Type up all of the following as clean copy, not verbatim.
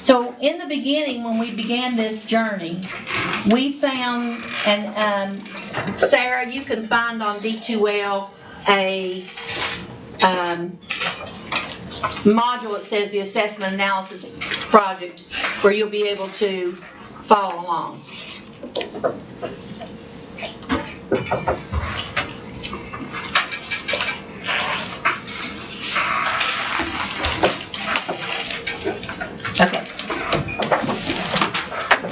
So in the beginning, when we began this journey, we found, and Sarah, you can find on D2L a module that says the Assessment Analysis Project, where you'll be able to follow along. Okay.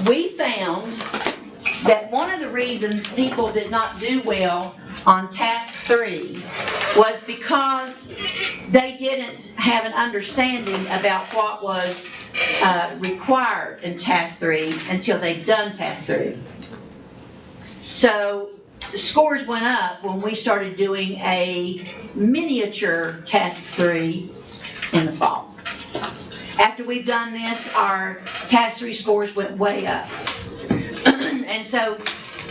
We found that one of the reasons people did not do well on task 3 was because they didn't have an understanding about what was required in task 3 until they'd done task 3. So the scores went up when we started doing a miniature task 3 in the fall. After we've done this, our task 3 scores went way up. And so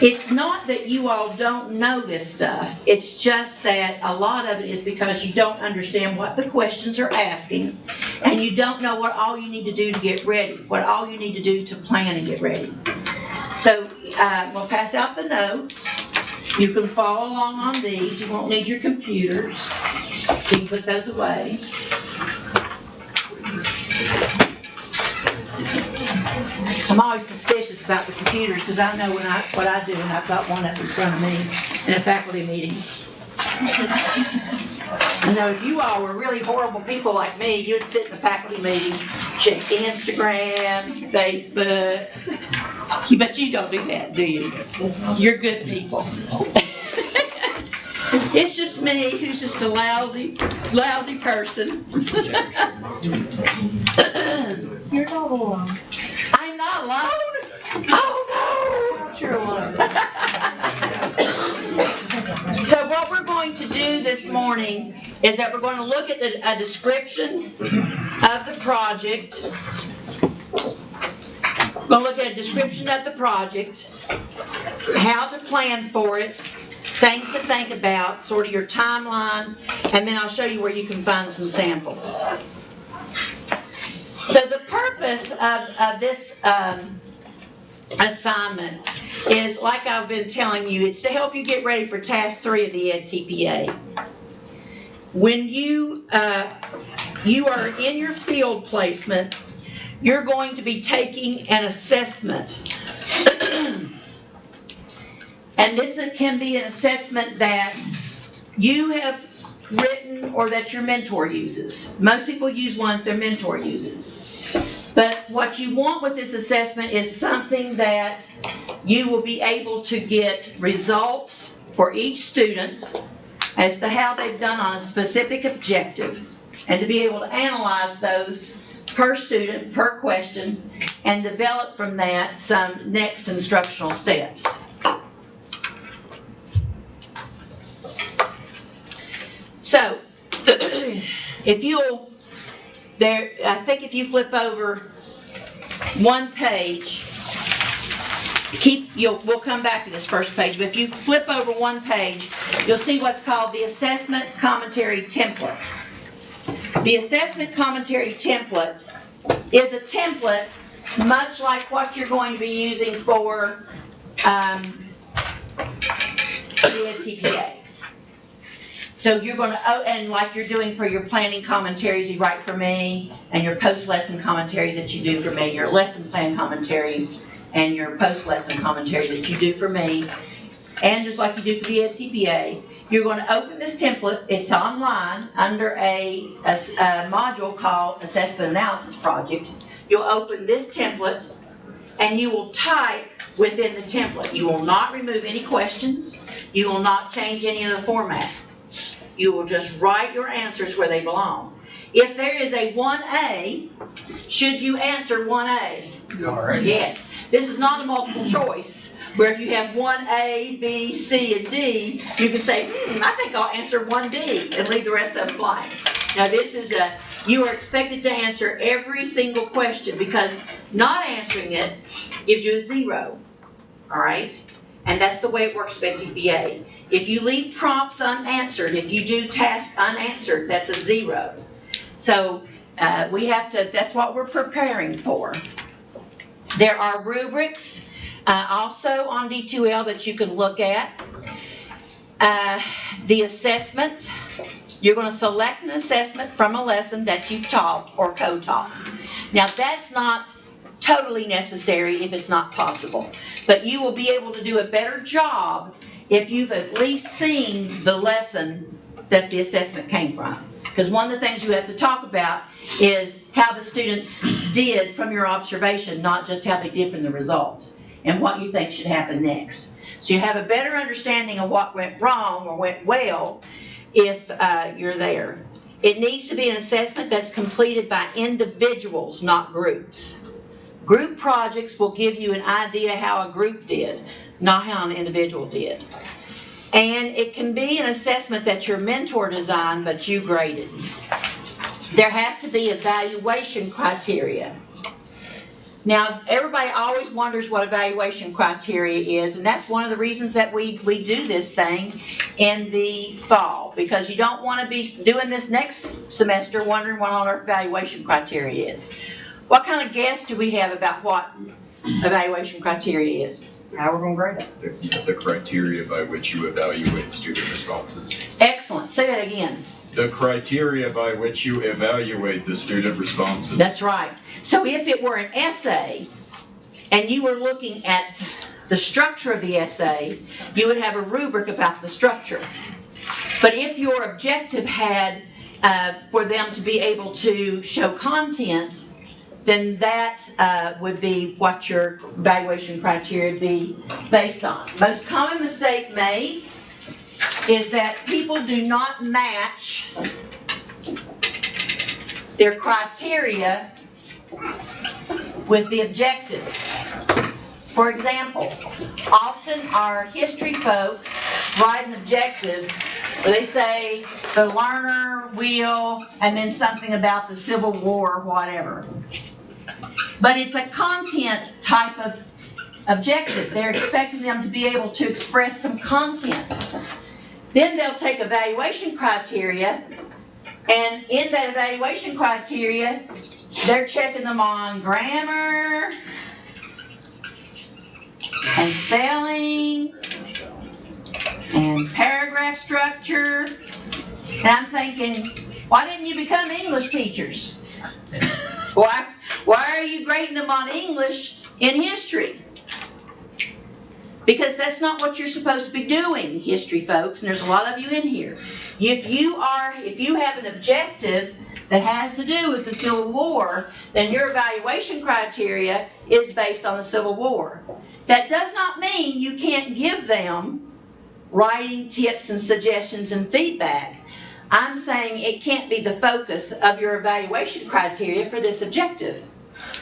it's not that you all don't know this stuff. It's just that a lot of it is because you don't understand what the questions are asking, and you don't know what all you need to do to get ready, what all you need to do to plan and get ready. So we'll pass out the notes. You can follow along on these. You won't need your computers. You can put those away. I'm always suspicious about the computers because I know what I do, and I've got one up in front of me in a faculty meeting. I know if you all were really horrible people like me, you'd sit in the faculty meeting, check Instagram, Facebook. But you don't do that, do you? You're good people. It's just me who's just a lousy person. You're not alone. I'm not alone? Oh no! You're alone. So what we're going to do this morning is that we're going to look at a description of the project. We're going to look at a description of the project, how to plan for it, things to think about, sort of your timeline, and then I'll show you where you can find some samples. So the purpose of this assignment is, like I've been telling you, it's to help you get ready for task 3 of the EdTPA. When you are in your field placement, you're going to be taking an assessment. And this can be an assessment that you have written or that your mentor uses. Most people use one that their mentor uses. But what you want with this assessment is something that you will be able to get results for each student as to how they've done on a specific objective, and to be able to analyze those per student, per question, and develop from that some next instructional steps. So, if you'll, I think if you flip over one page, we'll come back to this first page, but if you flip over one page, you'll see what's called the Assessment Commentary Template. The Assessment Commentary Template is a template much like what you're going to be using for the TPA. So you're going to, and like you're doing for your planning commentaries you write for me, and your post-lesson commentaries that you do for me, your lesson plan commentaries, and your post-lesson commentaries that you do for me, and just like you do for the EdTPA, you're going to open this template. It's online under a module called Assessment Analysis Project. You'll open this template, and you will type within the template. You will not remove any questions. You will not change any of the format. You will just write your answers where they belong. If there is a 1A, should you answer 1A? All right. Yes. This is not a multiple choice, where if you have 1A, B, C, and D, you can say, I think I'll answer 1D and leave the rest of them blank. Now this is you are expected to answer every single question, because not answering it gives you a 0. All right? And that's the way it works with TPA. If you leave prompts unanswered, if you do tasks unanswered, that's a 0. So that's what we're preparing for. There are rubrics also on D2L that you can look at. The assessment, you're going to select an assessment from a lesson that you've taught or co-taught. Now that's not totally necessary if it's not possible, but you will be able to do a better job if you've at least seen the lesson that the assessment came from. Because one of the things you have to talk about is how the students did from your observation, not just how they did from the results, and what you think should happen next. So you have a better understanding of what went wrong or went well if you're there. It needs to be an assessment that's completed by individuals, not groups. Group projects will give you an idea how a group did, not how an individual did. And it can be an assessment that your mentor designed, but you graded. There has to be evaluation criteria. Now, everybody always wonders what evaluation criteria is, and that's one of the reasons that we do this thing in the fall, because you don't want to be doing this next semester wondering what all our evaluation criteria is. What kind of guess do we have about what evaluation criteria is? How we're going to grade it? The criteria by which you evaluate student responses. Excellent. Say that again. The criteria by which you evaluate the student responses. That's right. So if it were an essay and you were looking at the structure of the essay, you would have a rubric about the structure. But if your objective had for them to be able to show content, then that would be what your evaluation criteria would be based on. Most common mistake made is that people do not match their criteria with the objective. For example, often our history folks write an objective where they say the learner will, and then something about the Civil War or whatever. But it's a content type of objective. They're expecting them to be able to express some content. Then they'll take evaluation criteria, and in that evaluation criteria, they're checking them on grammar and spelling and paragraph structure. And I'm thinking, why didn't you become English teachers? Why are you grading them on English in history? Because that's not what you're supposed to be doing, history folks, and there's a lot of you in here. If you have an objective that has to do with the Civil War, then your evaluation criteria is based on the Civil War. That does not mean you can't give them writing tips and suggestions and feedback. I'm saying it can't be the focus of your evaluation criteria for this objective.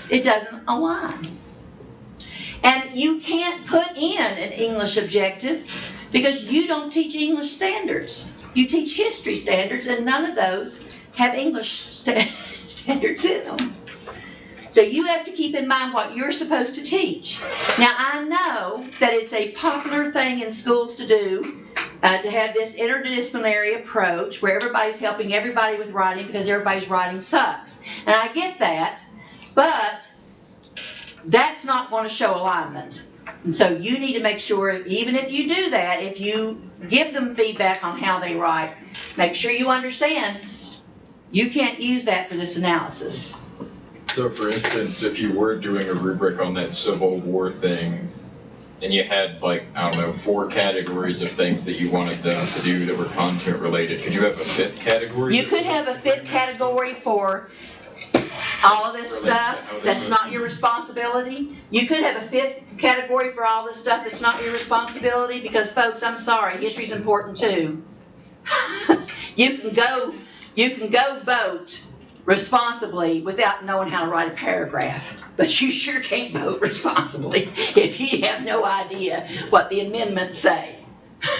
It doesn't align. And you can't put in an English objective because you don't teach English standards. You teach history standards, and none of those have English standards in them. So you have to keep in mind what you're supposed to teach. Now, I know that it's a popular thing in schools to do, to have this interdisciplinary approach where everybody's helping everybody with writing because everybody's writing sucks. And I get that, but that's not going to show alignment. And so you need to make sure, even if you do that, if you give them feedback on how they write, make sure you understand you can't use that for this analysis. So for instance, if you were doing a rubric on that Civil War thing, and you had 4 categories of things that you wanted them to do that were content related, could you have a 5th category? You could have a 5th category for all of this stuff that's not your responsibility. You could have a 5th category for all this stuff that's not your responsibility, because folks, I'm sorry, history's important too. You can go vote responsibly without knowing how to write a paragraph, but you sure can't vote responsibly if you have no idea what the amendments say.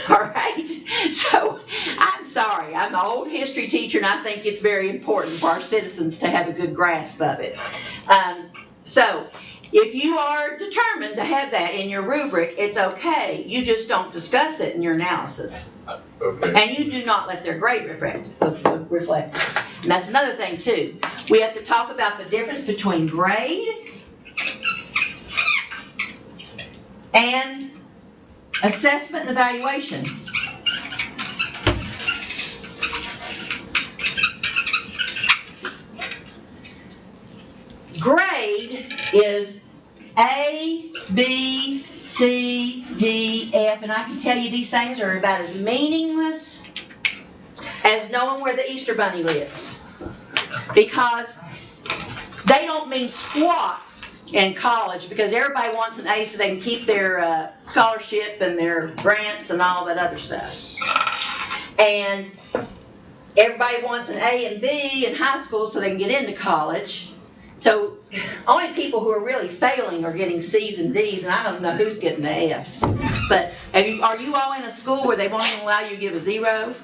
All right? So I'm sorry, I'm an old history teacher, and I think it's very important for our citizens to have a good grasp of it. So if you are determined to have that in your rubric, it's okay. You just don't discuss it in your analysis. Okay. And you do not let their grade reflect. And that's another thing too. We have to talk about the difference between grade and assessment and evaluation. Grade is A, B, C, D, F, and I can tell you these things are about as meaningless as knowing where the Easter Bunny lives. Because they don't mean squat in college, because everybody wants an A so they can keep their scholarship and their grants and all that other stuff. And everybody wants an A and B in high school so they can get into college. So only people who are really failing are getting C's and D's, and I don't know who's getting the F's. But are you all in a school where they won't even allow you to give a 0?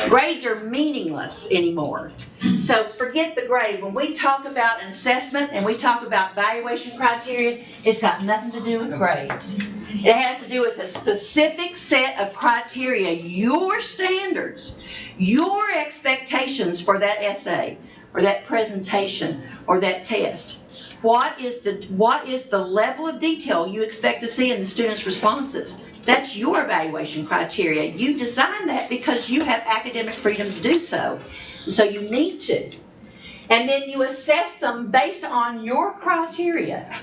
Grades are meaningless anymore. So forget the grade. When we talk about an assessment and we talk about evaluation criteria, it's got nothing to do with grades. It has to do with a specific set of criteria, your standards, your expectations for that essay or that presentation or that test. What is the level of detail you expect to see in the student's responses? That's your evaluation criteria. You design that because you have academic freedom to do so. So you need to. And then you assess them based on your criteria.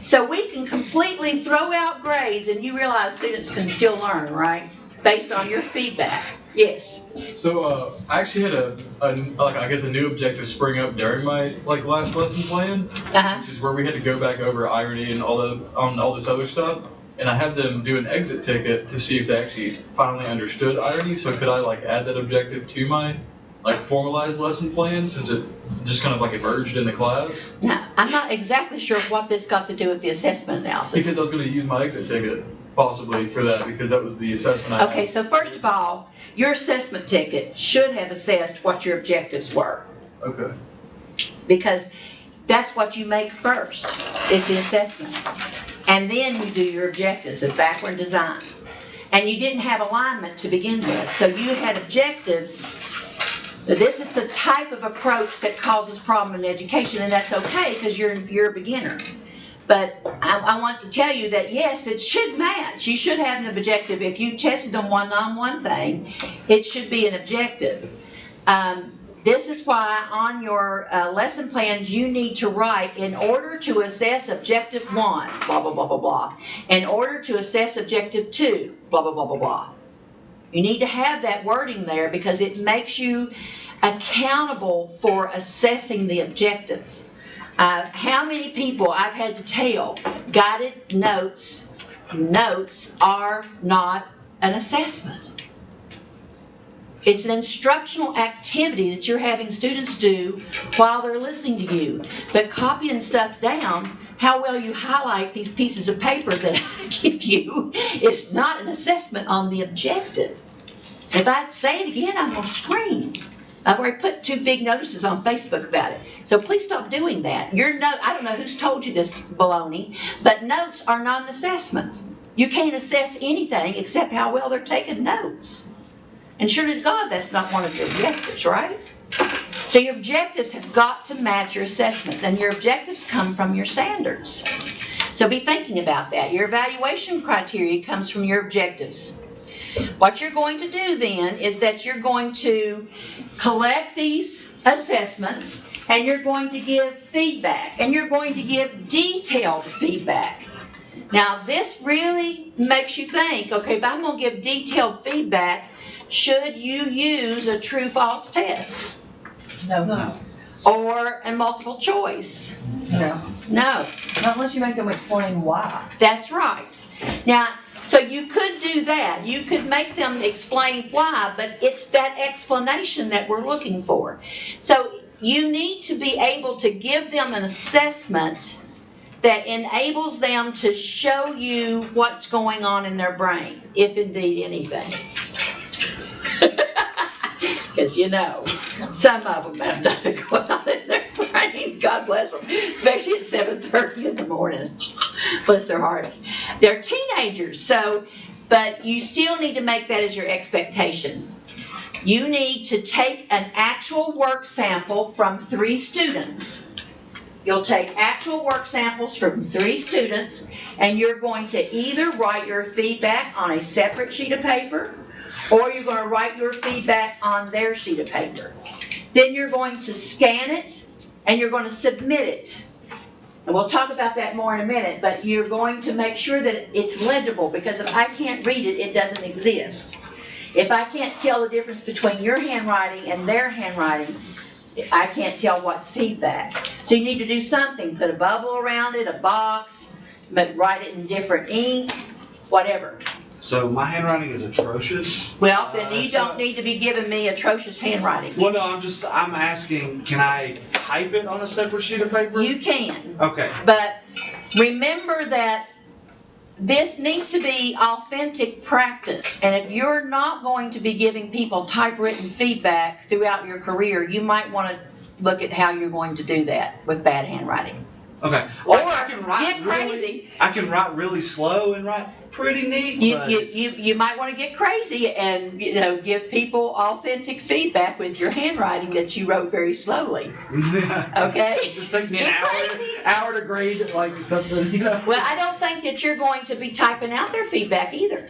So we can completely throw out grades and you realize students can still learn, right? Based on your feedback. Yes. So I actually had a new objective spring up during my last lesson plan, which is where we had to go back over irony and all this other stuff. And I had them do an exit ticket to see if they actually finally understood irony. So could I add that objective to my formalized lesson plan, since it just kind of emerged in the class? Now, I'm not exactly sure what this got to do with the assessment analysis. Because I was going to use my exit ticket possibly for that, because that was the assessment I had. Okay, so first of all, your assessment ticket should have assessed what your objectives were. Okay. Because that's what you make first, is the assessment. And then you do your objectives of backward design. And you didn't have alignment to begin with, so you had objectives. This is the type of approach that causes problem in education, and that's okay because you're a beginner. But I want to tell you that yes, it should match. You should have an objective. If you tested them on one thing, it should be an objective. This is why on your lesson plans you need to write, in order to assess objective 1, blah, blah, blah, blah, blah. In order to assess objective 2, blah, blah, blah, blah, blah. You need to have that wording there because it makes you accountable for assessing the objectives. How many people I've had to tell, guided notes are not an assessment. It's an instructional activity that you're having students do while they're listening to you. But copying stuff down, how well you highlight these pieces of paper that I give you, is not an assessment on the objective. If I say it again, I'm going to scream. I've already put 2 big notices on Facebook about it. So please stop doing that. I don't know who's told you this baloney, but notes are not an assessment. You can't assess anything except how well they're taking notes. And sure to God, that's not one of your objectives, right? So your objectives have got to match your assessments, and your objectives come from your standards. So be thinking about that. Your evaluation criteria comes from your objectives. What you're going to do then is that you're going to collect these assessments and you're going to give feedback, and you're going to give detailed feedback. Now this really makes you think, okay, if I'm going to give detailed feedback, should you use a true-false test? No. Or a multiple choice? No. No. Not unless you make them explain why. That's right. Now, so you could do that. You could make them explain why, but it's that explanation that we're looking for. So you need to be able to give them an assessment that enables them to show you what's going on in their brain, if indeed anything. Because some of them have nothing going on in their brains, God bless them, especially at 7:30 in the morning. Bless their hearts. They're teenagers, but you still need to make that as your expectation. you need to take an actual work sample from 3 students. You'll take actual work samples from 3 students, and you're going to either write your feedback on a separate sheet of paper, or you're going to write your feedback on their sheet of paper. Then you're going to scan it, and you're going to submit it. And we'll talk about that more in a minute, but you're going to make sure that it's legible, because if I can't read it, it doesn't exist. If I can't tell the difference between your handwriting and their handwriting, I can't tell what's feedback. So you need to do something. Put a bubble around it, a box, but write it in different ink, whatever. So my handwriting is atrocious. Well, then you don't need to be giving me atrocious handwriting. Well, no, I'm asking, can I type it on a separate sheet of paper? You can. Okay. But remember that this needs to be authentic practice. And if you're not going to be giving people typewritten feedback throughout your career, you might want to look at how you're going to do that with bad handwriting. Okay. Or I can write get crazy. I can write really slow and write pretty neat. You might want to get crazy and give people authentic feedback with your handwriting that you wrote very slowly. Okay? Just take me an Get hour to grade like something, Well, I don't think that you're going to be typing out their feedback either.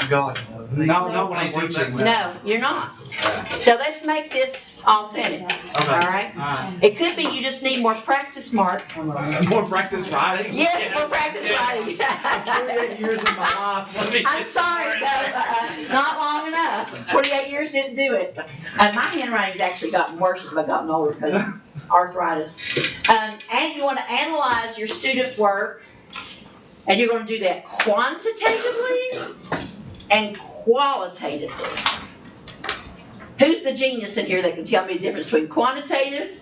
God, no, when I'm teaching. No, you're not. Yeah. So let's make this authentic. Okay. All right? It could be you just need more practice, Mark. More practice writing? Yes, more practice writing. 28 years of my life. Let me I'm get sorry, no, not long enough. 28 years didn't do it. My handwriting's actually gotten worse as I've gotten older because of arthritis. And you want to analyze your student work, and you're going to do that quantitatively and qualitatively. Who's the genius in here that can tell me the difference between quantitative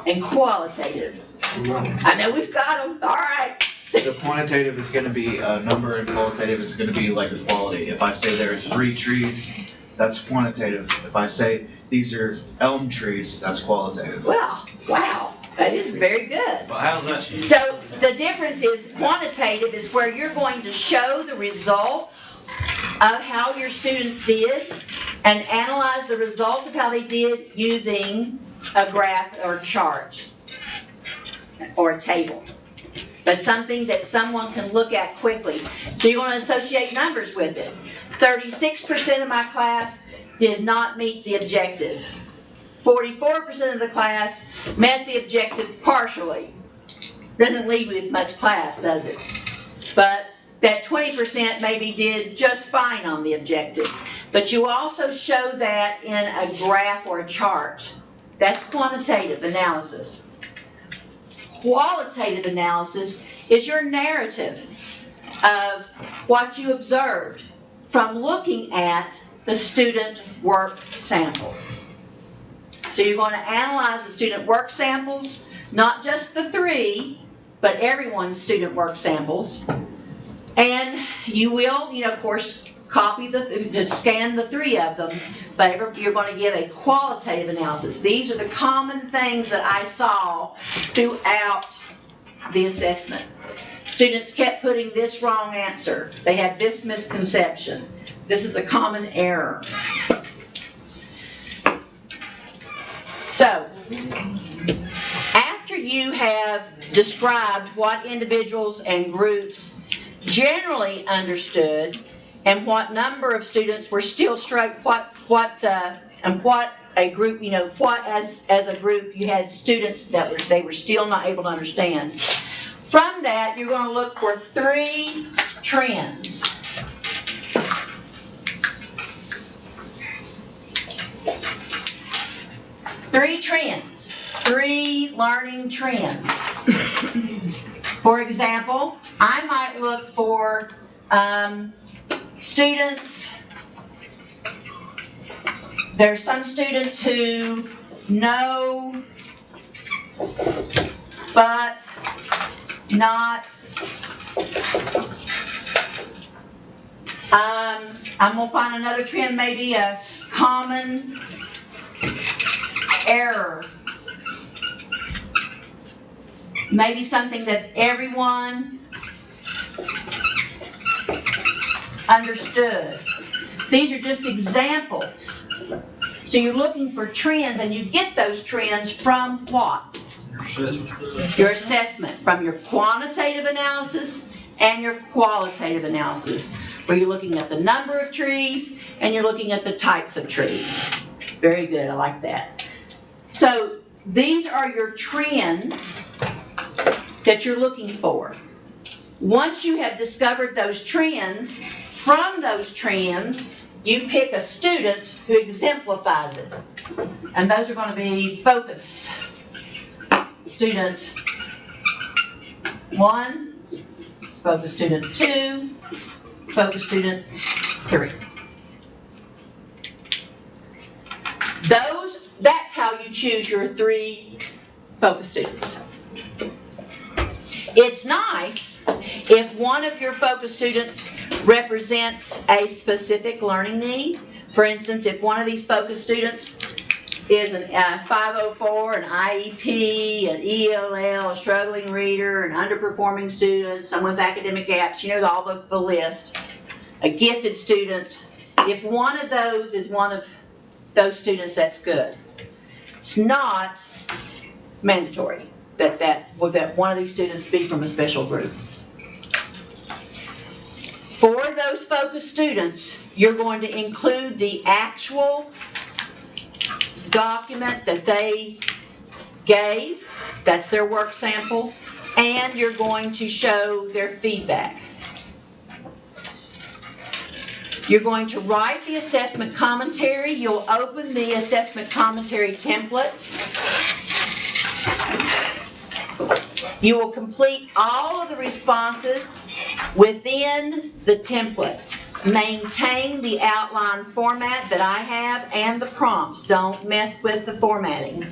and qualitative? I know we've got them. All right. So quantitative is going to be a number and qualitative is going to be like a quality. If I say there are 3 trees, that's quantitative. If I say these are elm trees, that's qualitative. Well, wow. That is very good. But how's that? So the difference is quantitative is where you're going to show the results of how your students did and analyze the results of how they did using a graph or a chart or a table. But something that someone can look at quickly. So you want to associate numbers with it. 36% of my class did not meet the objective. 44% of the class met the objective partially. Doesn't leave you with much class, does it? But that 20% maybe did just fine on the objective. But you also show that in a graph or a chart. That's quantitative analysis. Qualitative analysis is your narrative of what you observed from looking at the student work samples. So you're going to analyze the student work samples, not just the 3, but everyone's student work samples. And you will, of course, scan the 3 of them, but you're going to give a qualitative analysis. These are the common things that I saw throughout the assessment. Students kept putting this wrong answer. They had this misconception. This is a common error. So, after you have described what individuals and groups generally understood and what number of students were still and what a group, what as a group you had students that they were still not able to understand. From that, you're going to look for 3 trends. Three trends, 3 learning trends. For example, I might look for students. There's some students who know but not. I'm going to find another trend, maybe a common error. Maybe something that everyone understood. These are just examples. So you're looking for trends, and you get those trends from what? Your assessment, from your quantitative analysis and your qualitative analysis, where you're looking at the number of trees and you're looking at the types of trees. Very good, I like that. So these are your trends that you're looking for. Once you have discovered those trends, from those trends, you pick a student who exemplifies it. And those are going to be focus. Student 1, focus student 2, focus student 3. That's how you choose your 3 focus students. It's nice if one of your focus students represents a specific learning need. For instance, if one of these focus students is a 504, an IEP, an ELL, a struggling reader, an underperforming student, someone with academic gaps, all the list, a gifted student. If one of those is one of those students, that's good. It's not mandatory that one of these students be from a special group. For those focus students, you're going to include the actual document that they gave, that's their work sample, and you're going to show their feedback. You're going to write the assessment commentary. You'll open the assessment commentary template. You will complete all of the responses within the template. Maintain the outline format that I have and the prompts. Don't mess with the formatting.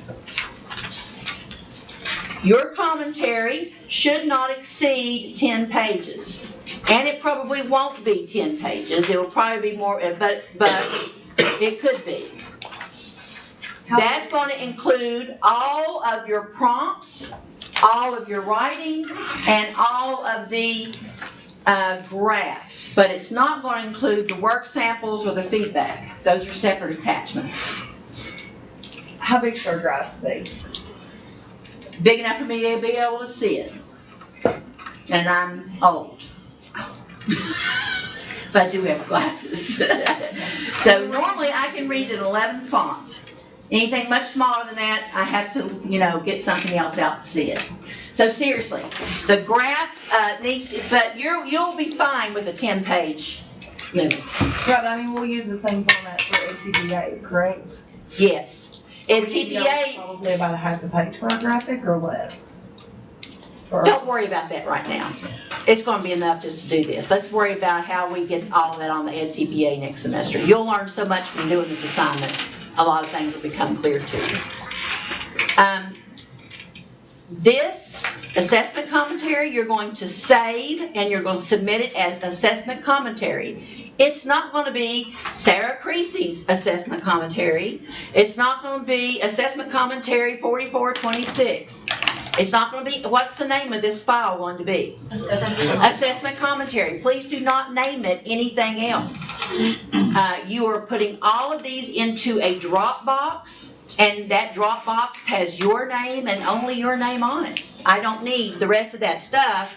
Your commentary should not exceed 10 pages. And it probably won't be 10 pages. It will probably be more, but it could be. That's going to include all of your prompts, all of your writing, and all of the graphs. But it's not going to include the work samples or the feedback. Those are separate attachments. How big should our graphs be? Big enough for me to be able to see it. And I'm old. But I do have glasses. So normally I can read an 11 font. Anything much smaller than that, I have to, get something else out to see it. So seriously, the graph needs to, but you'll be fine with a 10-page limit. Right, we'll use the same format for NTPA, correct? Yes. So NTPA, probably about a half a page for a graphic or less? don't worry about that right now. It's going to be enough just to do this. Let's worry about how we get all of that on the NTPA next semester. You'll learn so much from doing this assignment. A lot of things will become clear to you. This assessment commentary you're going to save and you're going to submit it as assessment commentary. It's not going to be Sarah Creasy's assessment commentary. It's not going to be assessment commentary 4426. It's not going to be, what's the name of this file going to be? Assessment commentary. Please do not name it anything else. You are putting all of these into a Dropbox, and that Dropbox has your name and only your name on it. I don't need the rest of that stuff,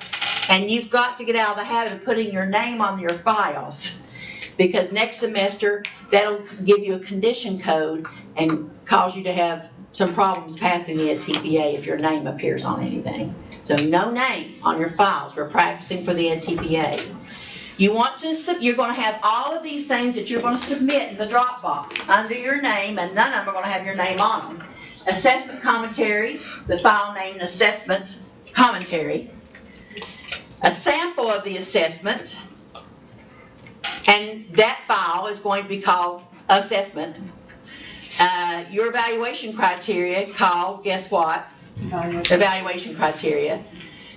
and you've got to get out of the habit of putting your name on your files, because next semester that'll give you a condition code and cause you to have some problems passing the TPA if your name appears on anything. So no name on your files. We're practicing for the TPA. You're going to have all of these things that you're going to submit in the Dropbox under your name, and none of them are going to have your name on them. Assessment commentary, the file named assessment commentary, a sample of the assessment, and that file is going to be called assessment. Your evaluation criteria called, guess what? Evaluation criteria.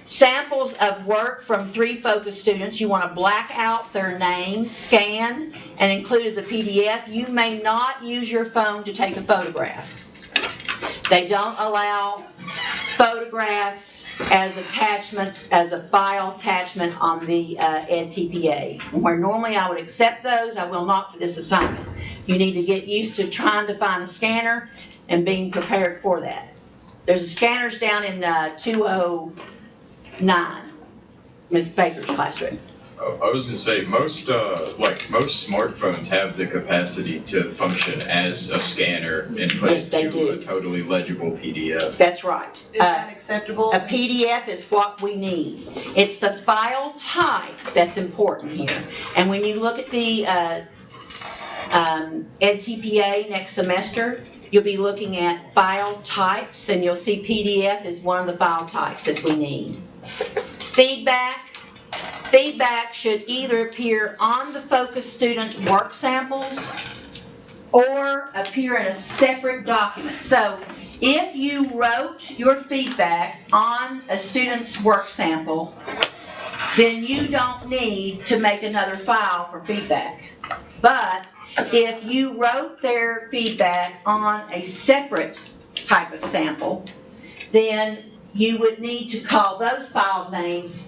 Samples of work from 3 focus students. You want to black out their names, scan, and include as a PDF. You may not use your phone to take a photograph. They don't allow photographs as attachments, as a file attachment on the EdTPA. Where normally I would accept those, I will not for this assignment. You need to get used to trying to find a scanner and being prepared for that. There's scanners down in 209, Ms. Baker's classroom. I was gonna say, most smartphones have the capacity to function as a scanner and put Yes, they it to do. a totally legible PDF. That's right. Is that acceptable? A PDF is what we need. It's the file type that's important here. And when you look at the NTPA next semester, you'll be looking at file types, and you'll see PDF is one of the file types that we need. Feedback should either appear on the focus student work samples or appear in a separate document. So if you wrote your feedback on a student's work sample, then you don't need to make another file for feedback. But if you wrote their feedback on a separate type of sample, then you would need to call those file names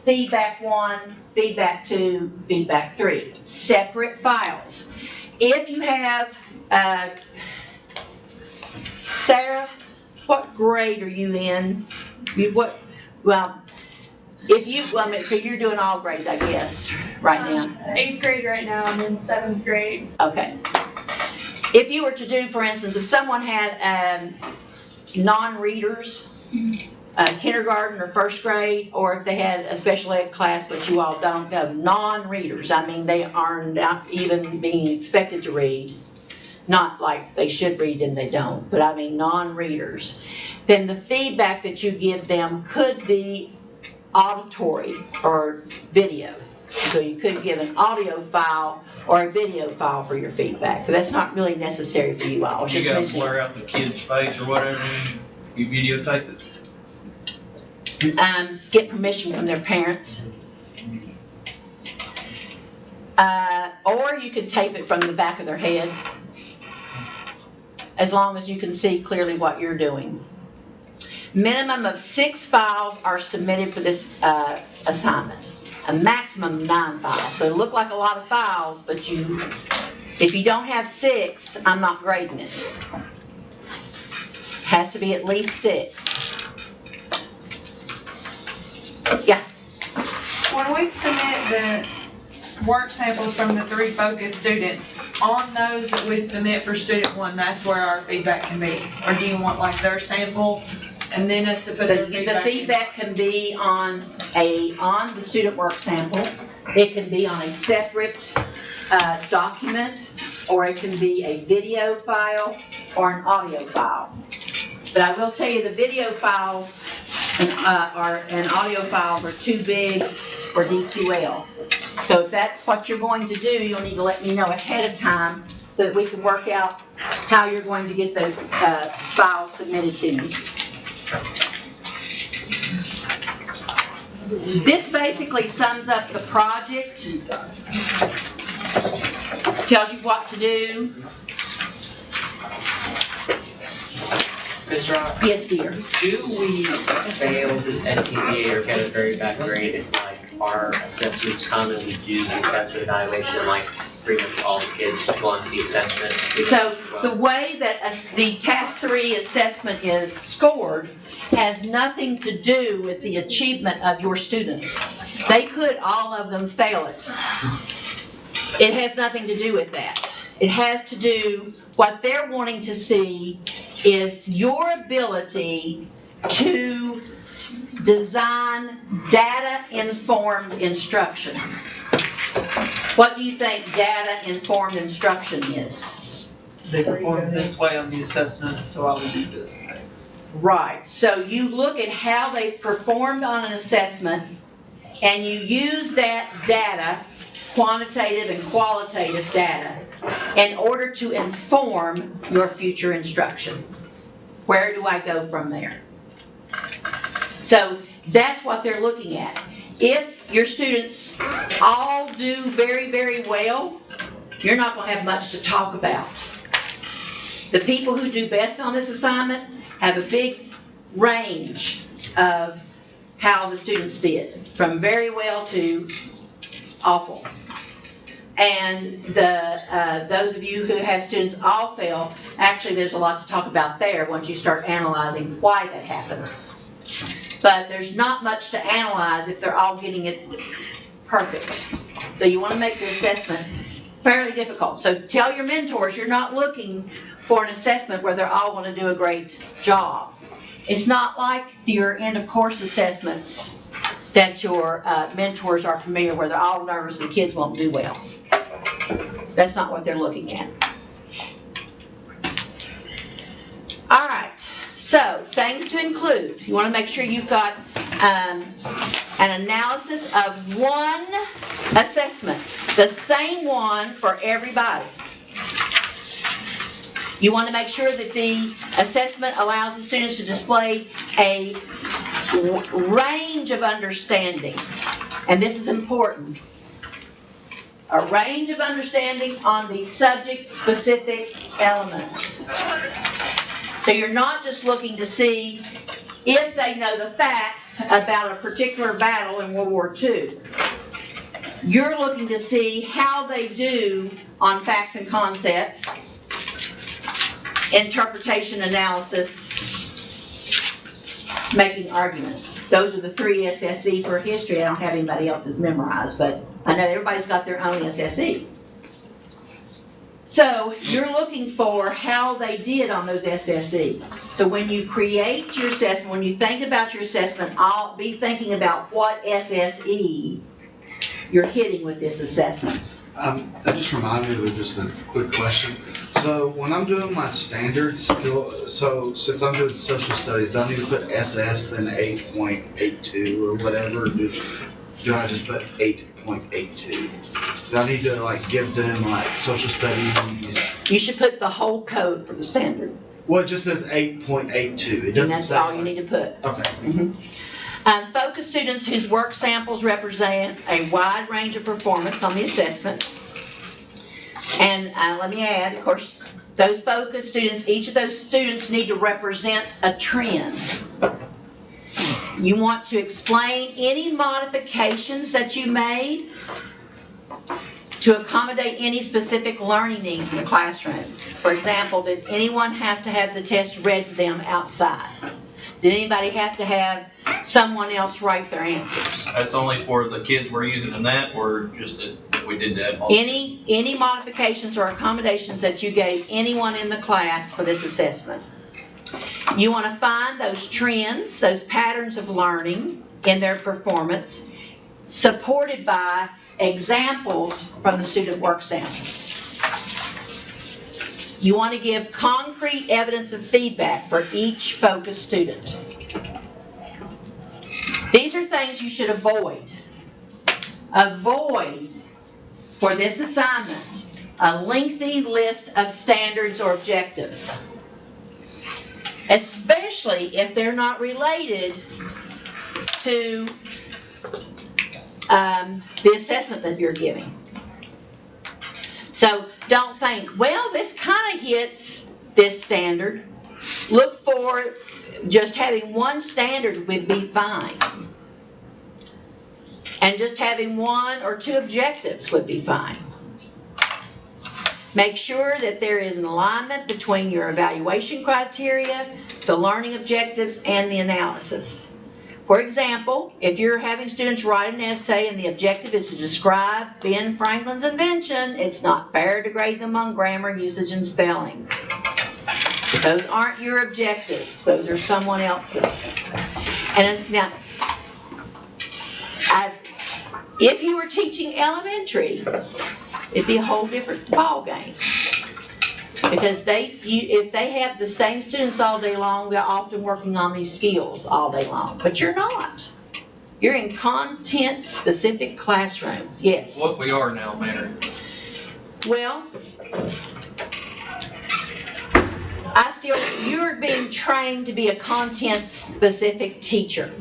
feedback 1, feedback 2, feedback 3, separate files. If you have, Sarah, what grade are you in? So you're doing all grades, I guess, right now. 8th grade right now, I'm in 7th grade. Okay. If you were to do, for instance, if someone had non-readers, kindergarten or first grade, or if they had a special ed class, but you all don't have non-readers, I mean, they are not even being expected to read, not like they should read and they don't, but I mean non-readers, then the feedback that you give them could be auditory or video. So you could give an audio file or a video file for your feedback, but that's not really necessary for you all. You gotta blur out the kid's face or whatever, you videotape it. Get permission from their parents. Or you could tape it from the back of their head, as long as you can see clearly what you're doing. Minimum of 6 files are submitted for this assignment. A maximum of 9 files. So it'll look like a lot of files, but if you don't have 6, I'm not grading it. It has to be at least 6. Yeah. When we submit the work samples from the 3 focus students, on those that we submit for student 1, that's where our feedback can be? Or do you want like their sample and then us to put So their the feedback in? feedback can be on the student work sample. It can be on a separate document, or it can be a video file or an audio file. But I will tell you, the video files and audio files are too big for D2L. So if that's what you're going to do, you'll need to let me know ahead of time so that we can work out how you're going to get those files submitted to me. This basically sums up the project, tells you what to do. Ms. Rock, Yes, dear. do we fail the NTPA or get a very bad grade if like our assessments commonly do the assessment evaluation and like pretty much all the kids go on the assessment? So the way that the Task 3 assessment is scored has nothing to do with the achievement of your students. They could, all of them, fail it. It has nothing to do with that. It has to do, what they're wanting to see is your ability to design data-informed instruction. What do you think data-informed instruction is? They performed this way on the assessment, so I will do this next. Right. So you look at how they performed on an assessment, and you use that data, quantitative and qualitative data, in order to inform your future instruction. Where do I go from there? So that's what they're looking at. If your students all do very, very well, you're not going to have much to talk about. The people who do best on this assignment have a big range of how the students did, from very well to awful. And those of you who have students all fail, actually there's a lot to talk about there once you start analyzing why that happened. But there's not much to analyze if they're all getting it perfect. So you want to make the assessment fairly difficult. So tell your mentors you're not looking for an assessment where they're all going to do a great job. It's not like your end of course assessments that your mentors are familiar where they're all nervous and the kids won't do well. That's not what they're looking at. All right, so things to include. You want to make sure you've got an analysis of one assessment, the same one for everybody. You want to make sure that the assessment allows the students to display a range of understanding, and this is important. A range of understanding on the subject-specific elements. So you're not just looking to see if they know the facts about a particular battle in World War II. You're looking to see how they do on facts and concepts, interpretation, analysis, making arguments. Those are the 3 SSE for history. I don't have anybody else's memorized, but I know everybody's got their own SSE. So you're looking for how they did on those SSE. So when you create your assessment, when you think about your assessment, I'll be thinking about what SSE you're hitting with this assessment. That just reminded me of just a quick question. So when I'm doing my standards, so since I'm doing social studies, do I need to put SS then 8.82 or whatever? Or do I just put 8.82? Do I need to like give them like social studies? You should put the whole code for the standard. Well, it just says 8.82. It doesn't and that's say all you need to put. Okay. Mm-hmm. Focus students whose work samples represent a wide range of performance on the assessment. And let me add, of course, those focus students, each of those students need to represent a trend. You want to explain any modifications that you made to accommodate any specific learning needs in the classroom. For example, did anyone have to have the test read to them outside? Did anybody have to have someone else write their answers? That's only for the kids we're using in that, or just that we did that? Any modifications or accommodations that you gave anyone in the class for this assessment. You want to find those trends, those patterns of learning in their performance, supported by examples from the student work samples. You want to give concrete evidence of feedback for each focus student. These are things you should avoid. Avoid, for this assignment, a lengthy list of standards or objectives, especially if they're not related to the assessment that you're giving. So don't think, well, this kind of hits this standard. Look for just having one standard would be fine. And just having 1 or 2 objectives would be fine. Make sure that there is an alignment between your evaluation criteria, the learning objectives, and the analysis. For example, if you're having students write an essay and the objective is to describe Ben Franklin's invention, it's not fair to grade them on grammar, usage, and spelling. Those aren't your objectives. Those are someone else's. And now, if you were teaching elementary, it'd be a whole different ball game. Because if they have the same students all day long, they're often working on these skills all day long. But you're not. You're in content-specific classrooms. Yes. What we are now, Mary. Well, you're being trained to be a content-specific teacher,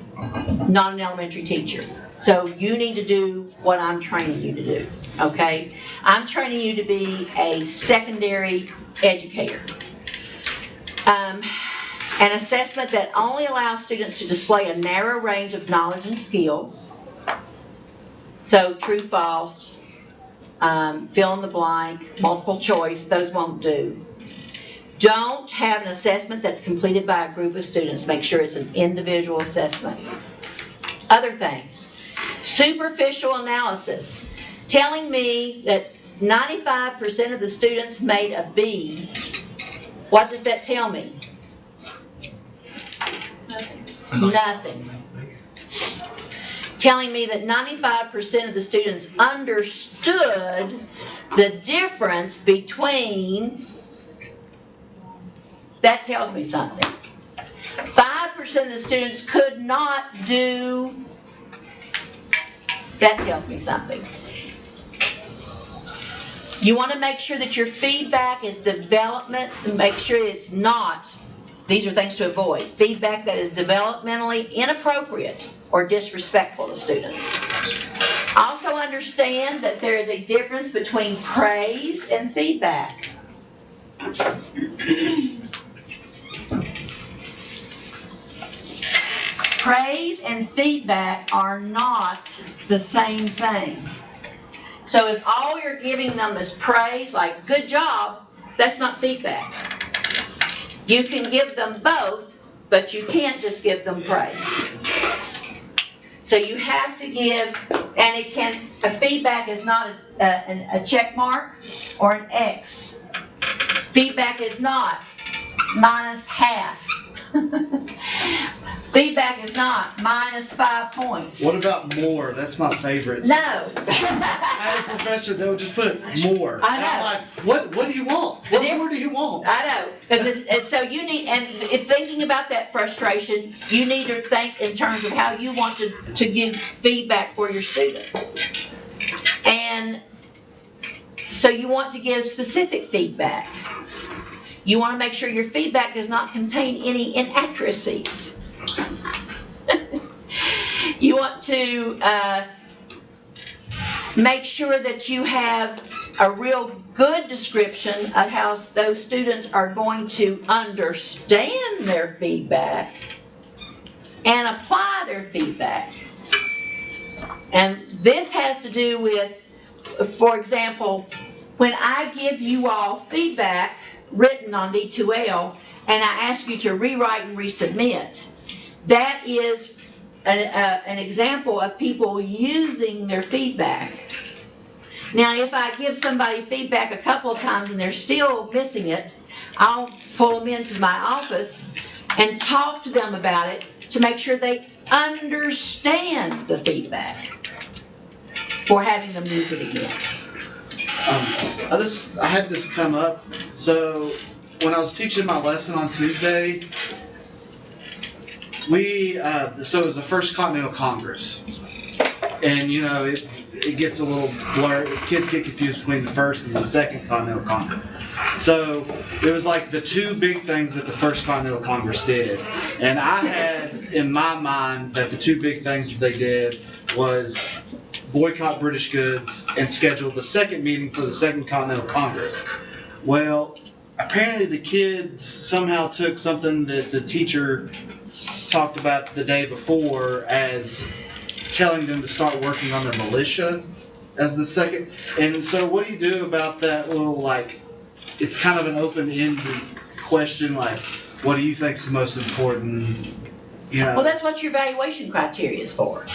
not an elementary teacher. So you need to do what I'm training you to do, okay? I'm training you to be a secondary educator. An assessment that only allows students to display a narrow range of knowledge and skills. So true, false, fill in the blank, multiple choice, those won't do. Don't have an assessment that's completed by a group of students. Make sure it's an individual assessment. Other things. Superficial analysis. Telling me that 95% of the students made a B. What does that tell me? Nothing. Telling me that 95% of the students understood the difference between, that tells me something. 5% of the students could not do, that tells me something. You want to make sure that your feedback is development, and make sure it's not, these are things to avoid, feedback that is developmentally inappropriate or disrespectful to students. Also understand that there is a difference between praise and feedback. Praise and feedback are not the same thing. So if all you're giving them is praise, like good job, that's not feedback. You can give them both, but you can't just give them praise. So you have to give, and it can, a feedback is not a check mark or an X. Feedback is not minus half. Feedback is not minus 5 points. What about more? That's my favorite. No. I had a professor that would just put more. I know. And I'm like, what do you want? What more do you want? I know. And so you need, and if thinking about that frustration, you need to think in terms of how you want to give feedback for your students. And so you want to give specific feedback. You want to make sure your feedback does not contain any inaccuracies. You want to make sure that you have a real good description of how those students are going to understand their feedback and apply their feedback. And this has to do with, for example, when I give you all feedback written on D2L and I ask you to rewrite and resubmit, that is an example of people using their feedback. Now, if I give somebody feedback a couple of times and they're still missing it, I'll pull them into my office and talk to them about it to make sure they understand the feedback for having them use it again. I had this come up. So when I was teaching my lesson on Tuesday, so it was the first Continental Congress. And you know, it gets a little blurred. Kids get confused between the first and the second Continental Congress. So it was like the two big things that the first Continental Congress did. And I had in my mind that the two big things that they did was boycott British goods and schedule the second meeting for the second Continental Congress. Well, apparently the kids somehow took something that the teacher talked about the day before as telling them to start working on their militia as the second. And so what do you do about that little, like, it's kind of an open-ended question, like, what do you think is the most important, you know? Well, that's what your evaluation criteria is for.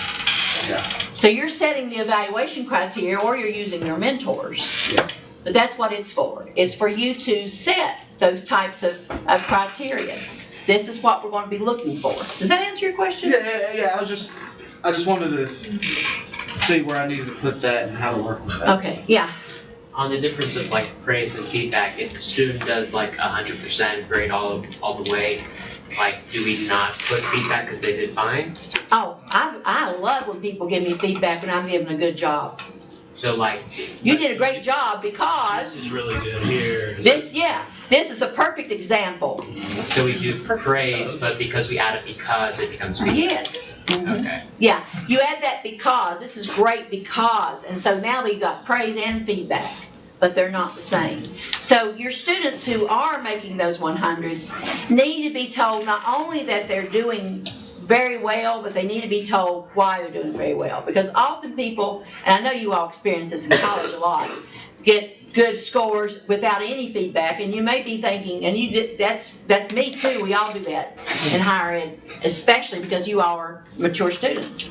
Yeah. So you're setting the evaluation criteria, or you're using your mentors. Yeah. But that's what it's for. It's for you to set those types of criteria. This is what we're going to be looking for. Does that answer your question? Yeah. I just wanted to see where I needed to put that and how to work with that. Okay, yeah. On the difference of like praise and feedback, if the student does like 100% grade all the way, like do we not put feedback because they did fine? Oh, I love when people give me feedback when I'm giving a good job. So like You did a great job because This is really good here. this is a perfect example. so we do praise, but because we add a because, it becomes feedback. Yes. Okay. Yeah, you add that because, this is great because, and so now you've got praise and feedback, but they're not the same. So your students who are making those 100s need to be told not only that they're doing very well, but they need to be told why they're doing very well. Because often people, and I know you all experience this in college a lot, get good scores without any feedback, and you may be thinking, and that's me too, we all do that in higher ed, especially because you all are mature students.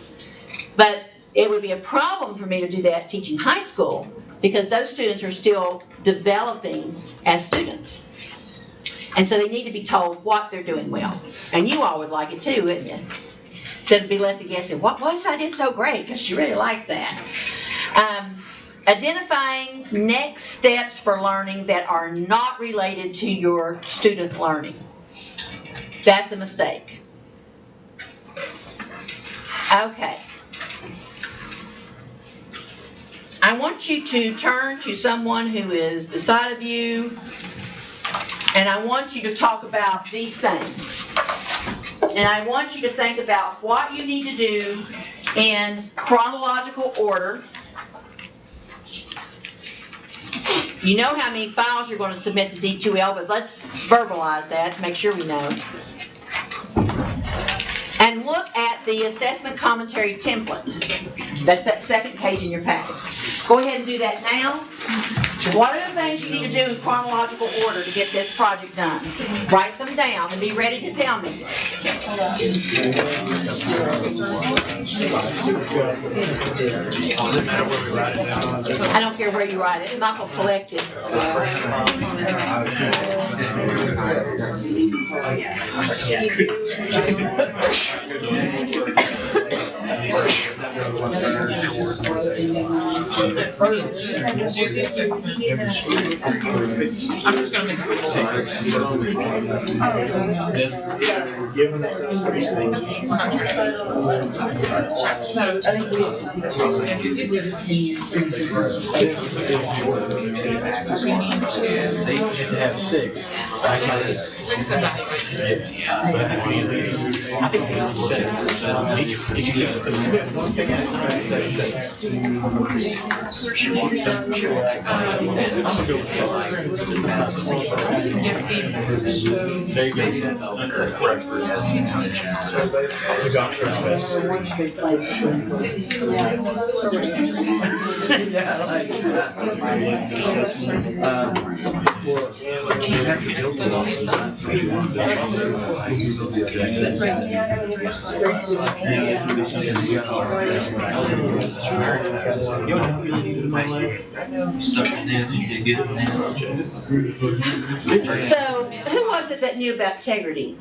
But it would be a problem for me to do that teaching high school, because those students are still developing as students. And so they need to be told what they're doing well. And you all would like it too, wouldn't you? Instead of be left to guessing, what was it I did so great? Because she really liked that. Identifying next steps for learning that are not related to your student learning. That's a mistake. Okay. I want you to turn to someone who is beside of you, and I want you to talk about these things. And I want you to think about what you need to do in chronological order. You know how many files you're going to submit to D2L, but let's verbalize that to make sure we know. And look at the assessment commentary template. That's that second page in your packet. Go ahead and do that now. What are the things you need to do in chronological order to get this project done? Write them down and be ready to tell me. I don't care where you write it. Michael will collect it. I'm just gonna make They used to have 6. I think they all said each one thing at a time, 7 days. I'm gonna go with There you go. Yeah, I like you have to build a lot sometimes. That's right. You know what you really needed in my life? So, who was it that knew about integrity?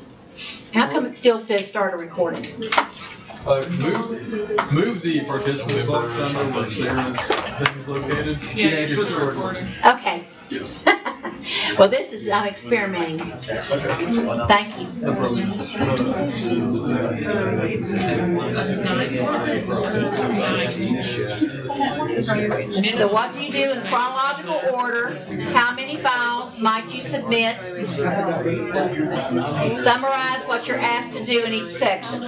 How come it still says start a recording? Move the participant box down to where Sarah's thing is located. Yeah, it's recording. Okay. Yeah. Well, this is, I'm experimenting. Thank you. So what do you do in chronological order? How many files might you submit? Summarize what you're asked to do in each section.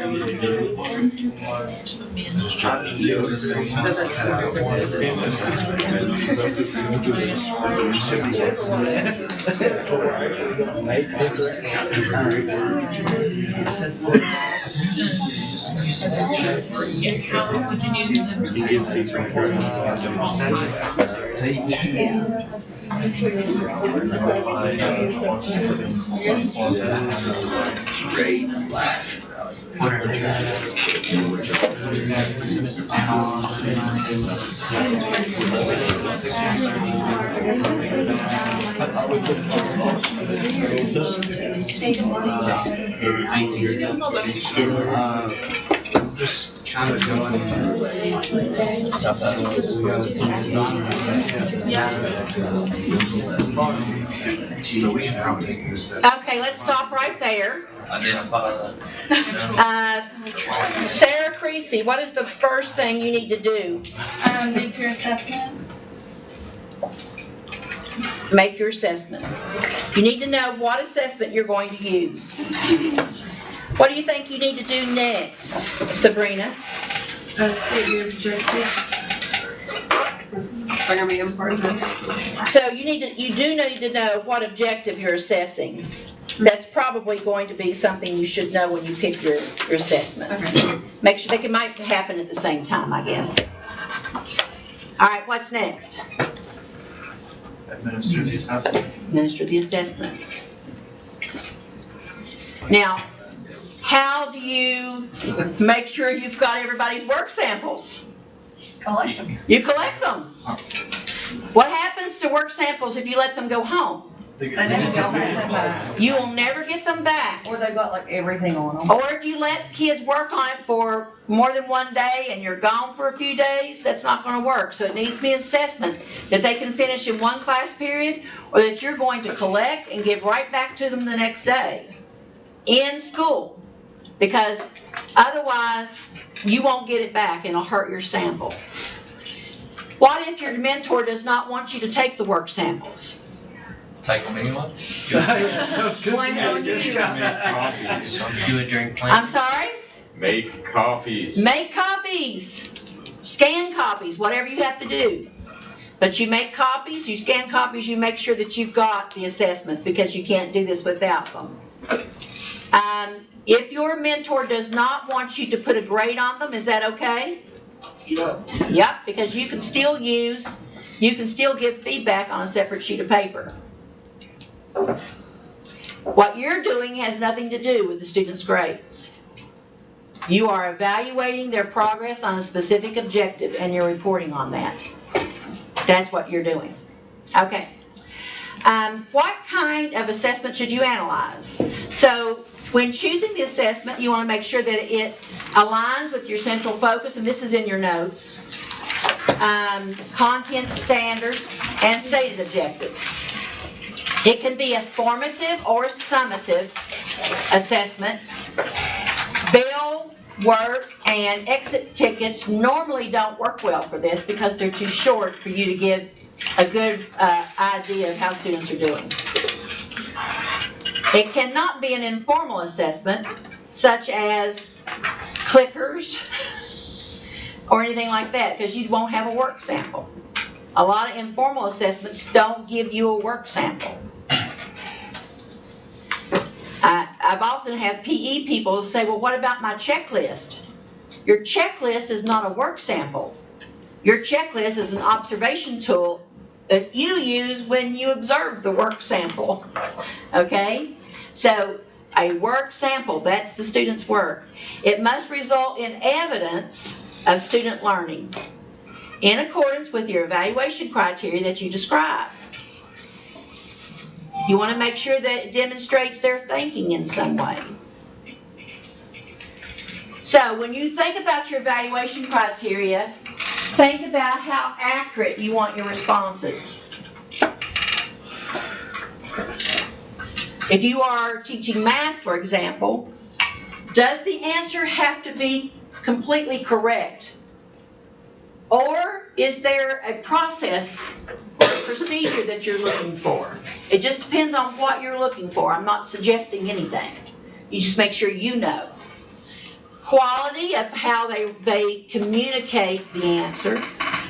How long would you need Just kind of going through. Okay, let's stop right there. Sarah Creasy, what is the first thing you need to do? Make your assessment. Make your assessment. You need to know what assessment you're going to use. What do you think you need to do next, Sabrina? Get your objective. Are gonna be important. So you do need to know what objective you're assessing. That's probably going to be something you should know when you pick your assessment. Make sure they might happen at the same time, I guess. All right, what's next? Administer the assessment. Administer the assessment. Now, how do you make sure you've got everybody's work samples? Collect them. You collect them. What happens to work samples if you let them go home? They never get them back. You will never get them back. Or they've got like everything on them. Or if you let kids work on it for more than one day and you're gone for a few days, that's not going to work. So it needs to be an assessment that they can finish in one class period or that you're going to collect and give right back to them the next day in school. Because otherwise, you won't get it back and it'll hurt your sample. What if your mentor does not want you to take the work samples? Take them anyway. Blame it on you. Do a drink plan. I'm sorry? Make copies. Make copies. Scan copies, whatever you have to do. But you make copies, you scan copies, you make sure that you've got the assessments because you can't do this without them. If your mentor does not want you to put a grade on them, is that okay? Sure. Yep, because you can still give feedback on a separate sheet of paper. What you're doing has nothing to do with the student's grades. You are evaluating their progress on a specific objective and you're reporting on that. That's what you're doing. Okay. What kind of assessment should you analyze? So when choosing the assessment, you want to make sure that it aligns with your central focus, and this is in your notes, content standards, and stated objectives. It can be a formative or summative assessment. Bill, work, and exit tickets normally don't work well for this because they're too short for you to give a good idea of how students are doing. It cannot be an informal assessment, such as clickers or anything like that, because you won't have a work sample. A lot of informal assessments don't give you a work sample. I've often had PE people say, well, what about my checklist? Your checklist is not a work sample. Your checklist is an observation tool that you use when you observe the work sample. Okay? So a work sample, that's the student's work. It must result in evidence of student learning in accordance with your evaluation criteria that you describe. You want to make sure that it demonstrates their thinking in some way. So when you think about your evaluation criteria, think about how accurate you want your responses. If you are teaching math, for example, does the answer have to be completely correct? Or is there a process or a procedure that you're looking for? It just depends on what you're looking for. I'm not suggesting anything. You just make sure you know. Quality of how they communicate the answer,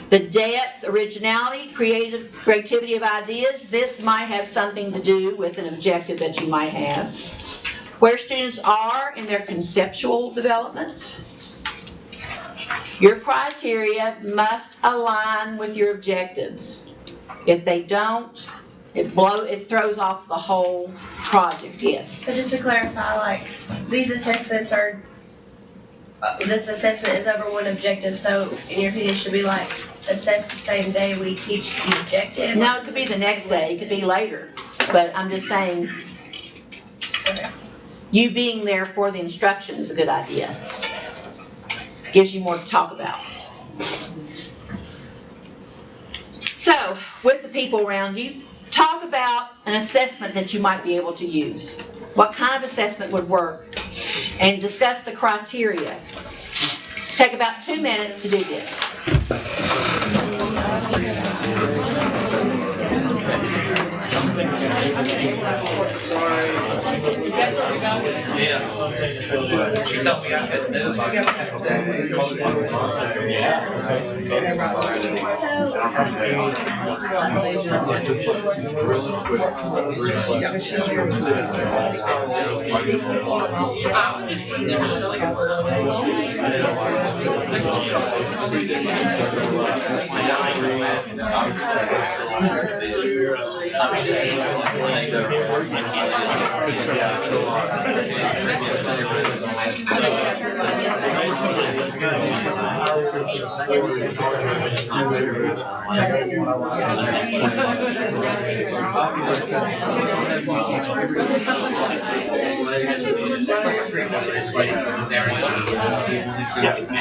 the depth, originality, creativity of ideas. This might have something to do with an objective that you might have. Where students are in their conceptual development. Your criteria must align with your objectives. If they don't, it throws off the whole project, yes. So just to clarify, like, these assessments are, this assessment is over one objective, so in your opinion, it should be like, assess the same day we teach the objective? No, it could be the next day, it could be later, but I'm just saying, Okay. you being there for the instruction is a good idea. Gives you more to talk about. So, with the people around you, talk about an assessment that you might be able to use. What kind of assessment would work? And discuss the criteria. Take about 2 minutes to do this. Yeah. She told me I couldn't do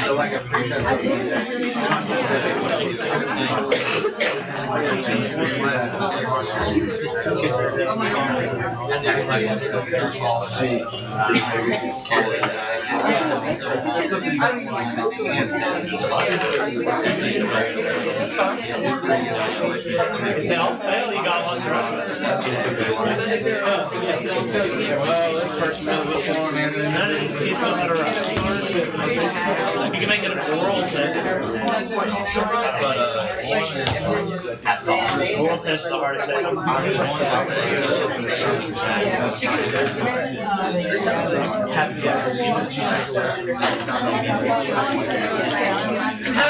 So like a pre-test. If they all fail, you got one drop. Well, this person knows what's going on, and then he's no matter what. You can make it an oral test. That's all. Oral test is the hardest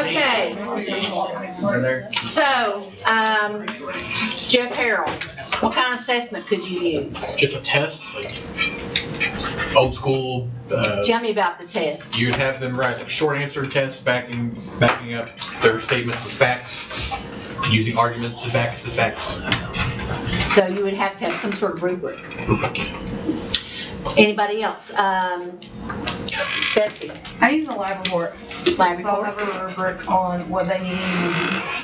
Okay, so, Jeff Harrell, what kind of assessment could you use? Just a test, like old school. Tell me about the test. You'd have them write a short answer test, backing up their statements with facts, using arguments to back the facts. So you would have to have some sort of rubric. Anybody else? Betsy? I use the lab report. Lab So I'll report? have a rubric on what they need,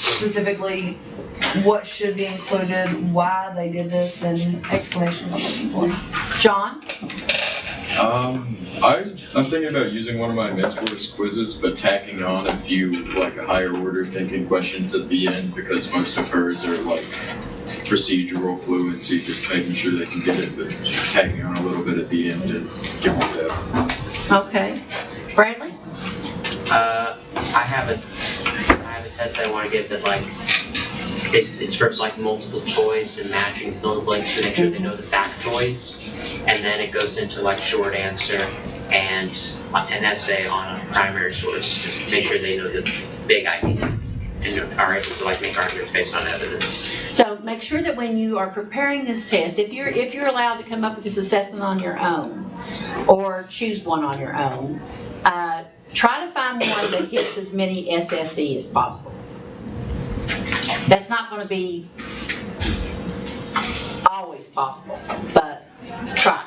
specifically what should be included, why they did this, and explanations I'm looking for. John? I'm thinking about using one of my mentor's quizzes, but tacking on a few like higher order thinking questions at the end, because most of hers are like procedural fluency, just making sure they can get it, but tacking on a little bit at the end to give them depth. Okay. Bradley? I have a test I want to give that like it's first like multiple choice and matching fill in the blanks to make sure they know the factoids, and then it goes into like short answer and an essay on a primary source. Just make sure they know the big idea and are able to like make arguments based on evidence. So make sure that when you are preparing this test, if you're allowed to come up with this assessment on your own, or choose one on your own, try to find one that hits as many SSE as possible. That's not going to be always possible, but try.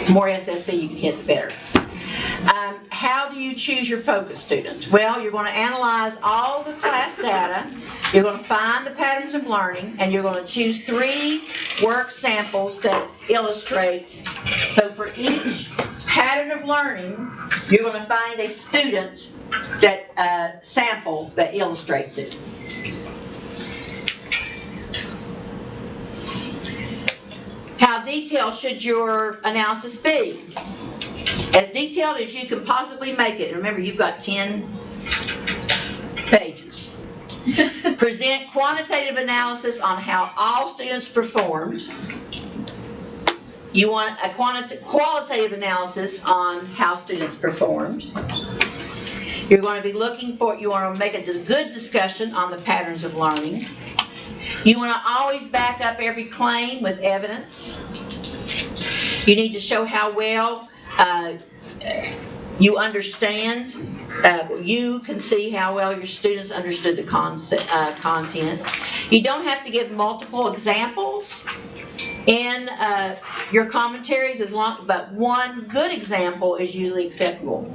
The more SSE you can hit, the better. How do you choose your focus student? Well, you're going to analyze all the class data, you're going to find the patterns of learning, and you're going to choose 3 work samples that illustrate. So for each pattern of learning, you're going to find a student that sample that illustrates it. How detailed should your analysis be? As detailed as you can possibly make it. Remember, you've got 10 pages. Present quantitative analysis on how all students performed. You want a qualitative analysis on how students performed. You're going to be looking for, you want to make a good discussion on the patterns of learning. You want to always back up every claim with evidence. You need to show how well you understand, you can see how well your students understood the content. You don't have to give multiple examples in your commentaries, but one good example is usually acceptable.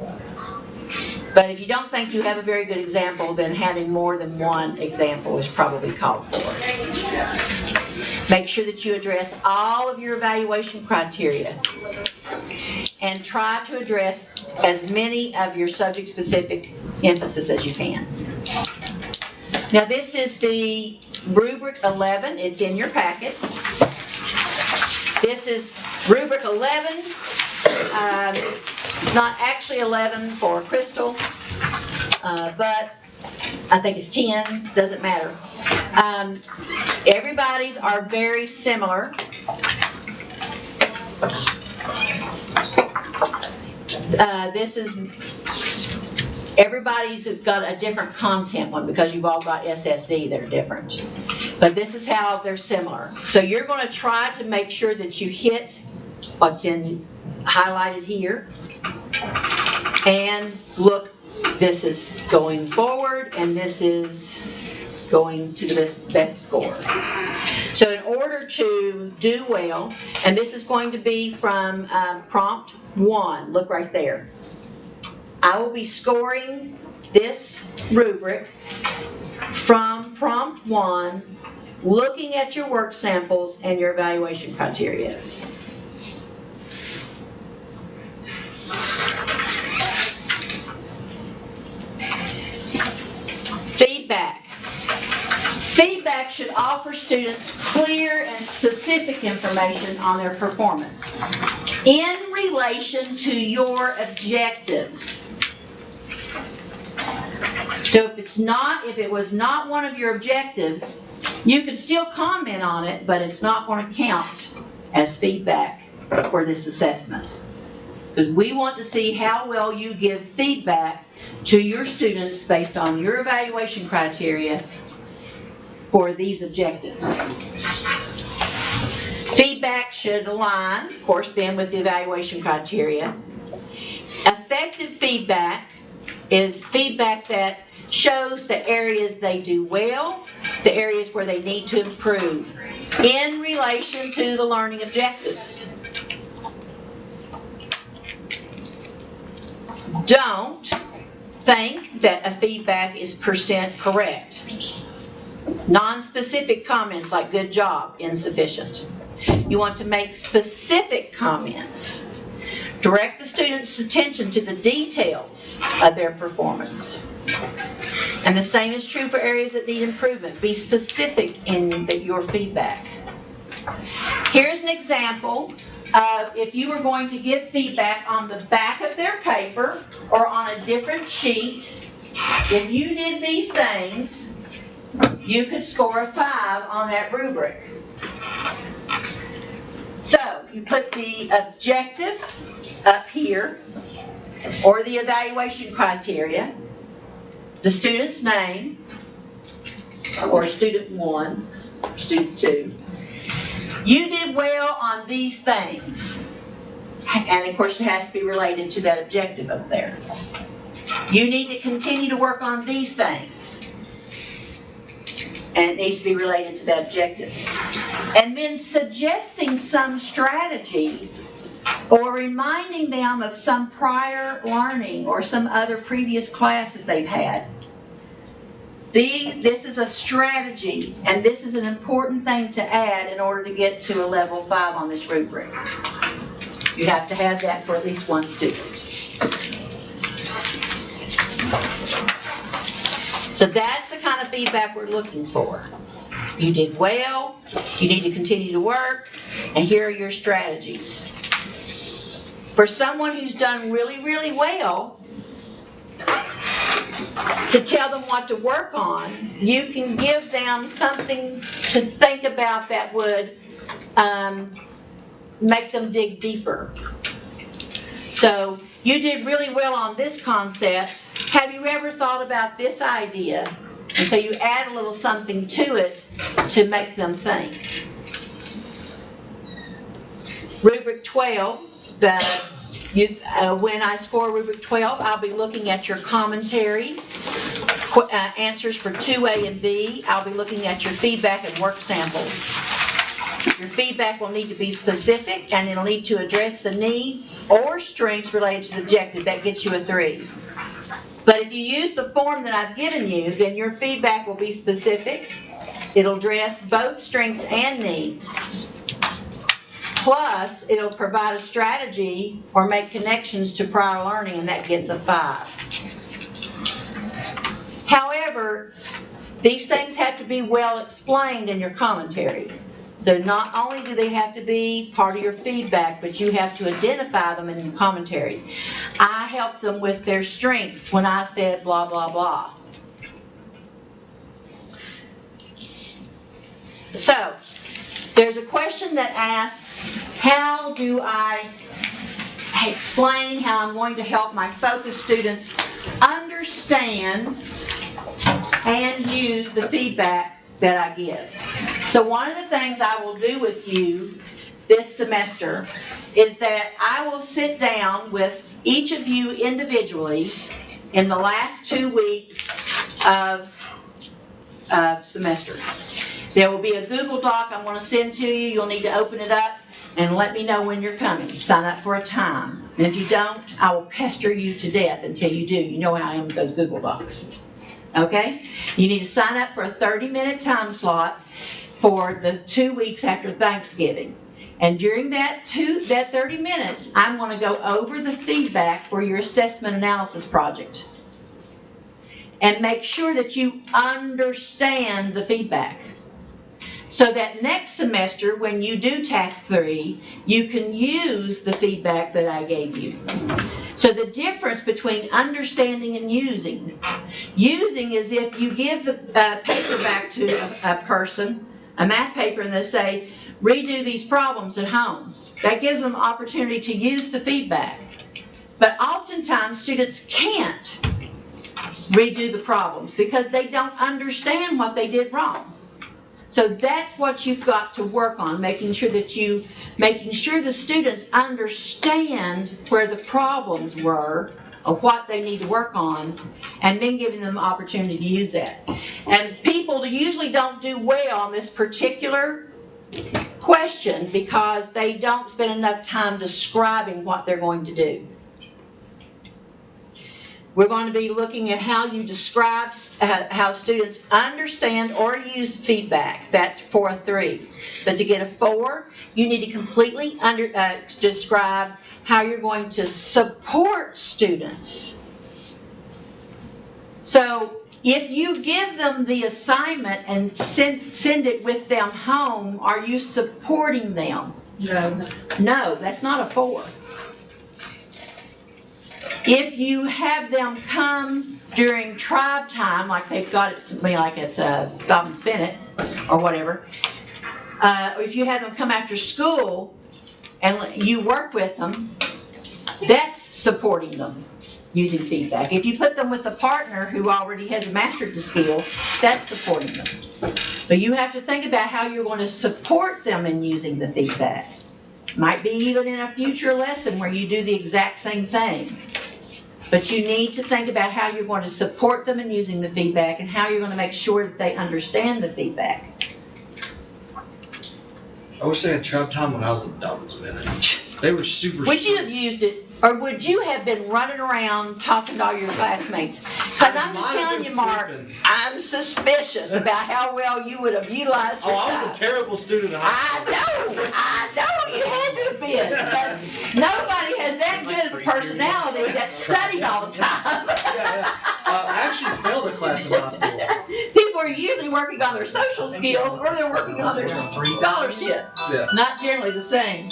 But if you don't think you have a very good example, then having more than one example is probably called for. Make sure that you address all of your evaluation criteria and try to address as many of your subject-specific emphasis as you can. Now this is the rubric 11. It's in your packet. This is rubric 11. It's not actually 11 for Crystal, but I think it's 10, doesn't matter. Everybody's are very similar. This is, everybody's got a different content one because you've all got SSE that are different. But this is how they're similar. So you're going to try to make sure that you hit what's in highlighted here. And look, this is going forward and this is going to the best score. So in order to do well, and this is going to be from prompt 1, look right there. I will be scoring this rubric from prompt 1, looking at your work samples and your evaluation criteria. Feedback. Feedback should offer students clear and specific information on their performance in relation to your objectives. So if it was not one of your objectives, you could still comment on it, but it's not going to count as feedback for this assessment. Because we want to see how well you give feedback to your students based on your evaluation criteria for these objectives. Feedback should align, of course, then with the evaluation criteria. Effective feedback is feedback that shows the areas they do well, the areas where they need to improve in relation to the learning objectives. Don't think that a feedback is % correct. Non-specific comments like good job, insufficient. You want to make specific comments. Direct the student's attention to the details of their performance. And the same is true for areas that need improvement. Be specific in your feedback. Here's an example of if you were going to give feedback on the back of their paper or on a different sheet. If you did these things, you could score a 5 on that rubric. So you put the objective up here, or the evaluation criteria, the student's name, or student 1, or student 2. You did well on these things. And of course it has to be related to that objective up there. You need to continue to work on these things. And it needs to be related to that objective. And then suggesting some strategy or reminding them of some prior learning or some other previous class that they've had. This is a strategy, and this is an important thing to add in order to get to a level 5 on this rubric. You have to have that for at least one student. So that's the kind of feedback we're looking for. You did well, you need to continue to work, and here are your strategies. For someone who's done really, really well, to tell them what to work on, you can give them something to think about that would make them dig deeper. So you did really well on this concept. Have you ever thought about this idea? And so you add a little something to it to make them think. Rubric 12, when I score rubric 12, I'll be looking at your commentary, answers for 2A and B. I'll be looking at your feedback and work samples. Your feedback will need to be specific, and it'll need to address the needs or strengths related to the objective. That gets you a 3. But if you use the form that I've given you, then your feedback will be specific. It'll address both strengths and needs. Plus, it'll provide a strategy or make connections to prior learning, and that gets a 5. However, these things have to be well explained in your commentary. So not only do they have to be part of your feedback, but you have to identify them in your commentary. I helped them with their strengths when I said blah, blah, blah. So, there's a question that asks, how do I explain how I'm going to help my focus students understand and use the feedback that I give? So one of the things I will do with you this semester is that I will sit down with each of you individually in the last 2 weeks of semester. There will be a Google Doc I'm going to send to you. You'll need to open it up and let me know when you're coming. Sign up for a time. And if you don't, I will pester you to death until you do. You know how I am with those Google Docs. Okay? You need to sign up for a 30-minute time slot for the 2 weeks after Thanksgiving. And during that 30 minutes, I'm going to go over the feedback for your assessment analysis project. And make sure that you understand the feedback. So that next semester, when you do task 3, you can use the feedback that I gave you. So the difference between understanding and using. Using is if you give the paper back to a person, a math paper, and they say, redo these problems at home. That gives them opportunity to use the feedback. But oftentimes students can't redo the problems because they don't understand what they did wrong. So that's what you've got to work on, making sure the students understand where the problems were or what they need to work on, and then giving them the opportunity to use that. And people usually don't do well on this particular question because they don't spend enough time describing what they're going to do. We're going to be looking at how you describe how students understand or use feedback. That's for 3. But to get a 4, you need to completely describe how you're going to support students. So if you give them the assignment and send it with them home, are you supporting them? No. No, that's not a 4. If you have them come during tribe time, like they've got it something like at Dobbins Bennett or whatever, or if you have them come after school and you work with them, that's supporting them using feedback. If you put them with a partner who already has mastered the skill, that's supporting them. So you have to think about how you're going to support them in using the feedback. Might be even in a future lesson where you do the exact same thing. But you need to think about how you're going to support them in using the feedback and how you're going to make sure that they understand the feedback. I wish they had trap time when I was at Dobbins Bennett. They were super. Would you have used it, or would you have been running around talking to all your classmates? Because I'm just telling you, Mark, I'm suspicious about how well you would have utilized your time. I was a terrible student in high school. I know, you had to have been. Because nobody has that good of a personality that studied all the time. I actually failed a class in high school. People are usually working on their social skills or they're working on their scholarship. Yeah. Not generally the same.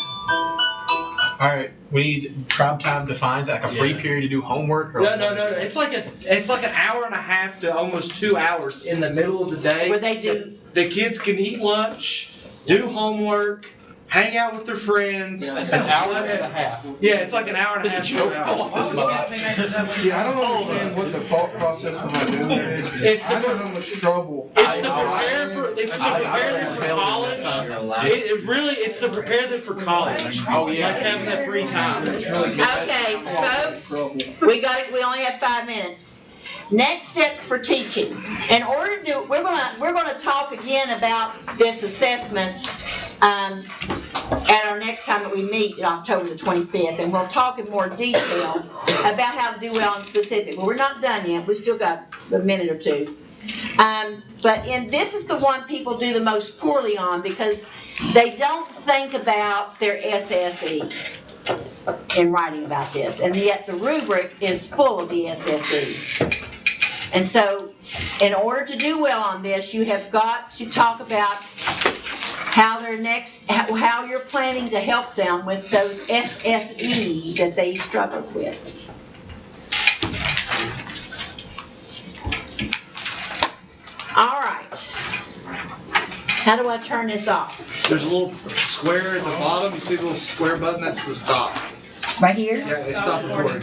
All right, we need tribe time defined, like a free period to do homework. Or No. It's like an hour and a half to almost 2 hours in the middle of the day. Where they do. The kids can eat lunch, do homework, hang out with their friends. An hour and a half. Yeah, it's like an hour and a half, 2 hours. See, I don't understand what the thought process behind doing that is. It's I know how much trouble. It's to prepare them for college. It's to prepare them for college. Oh, yeah. Like having that free time. Okay, folks, we only have 5 minutes. Next steps for teaching. In order to do, we're gonna talk again about this assessment at our next time that we meet on October the 25th, and we'll talk in more detail about how to do well in specific. But we're not done yet. We've still got a minute or 2. But this is the one people do the most poorly on because they don't think about their SSE in writing about this, and yet the rubric is full of the SSE. And so, in order to do well on this, you have got to talk about how their their next, how you're planning to help them with those SSE that they struggled with. All right. How do I turn this off? There's a little square at the bottom. You see the little square button? That's the stop. Right here? Yeah, they stop recording.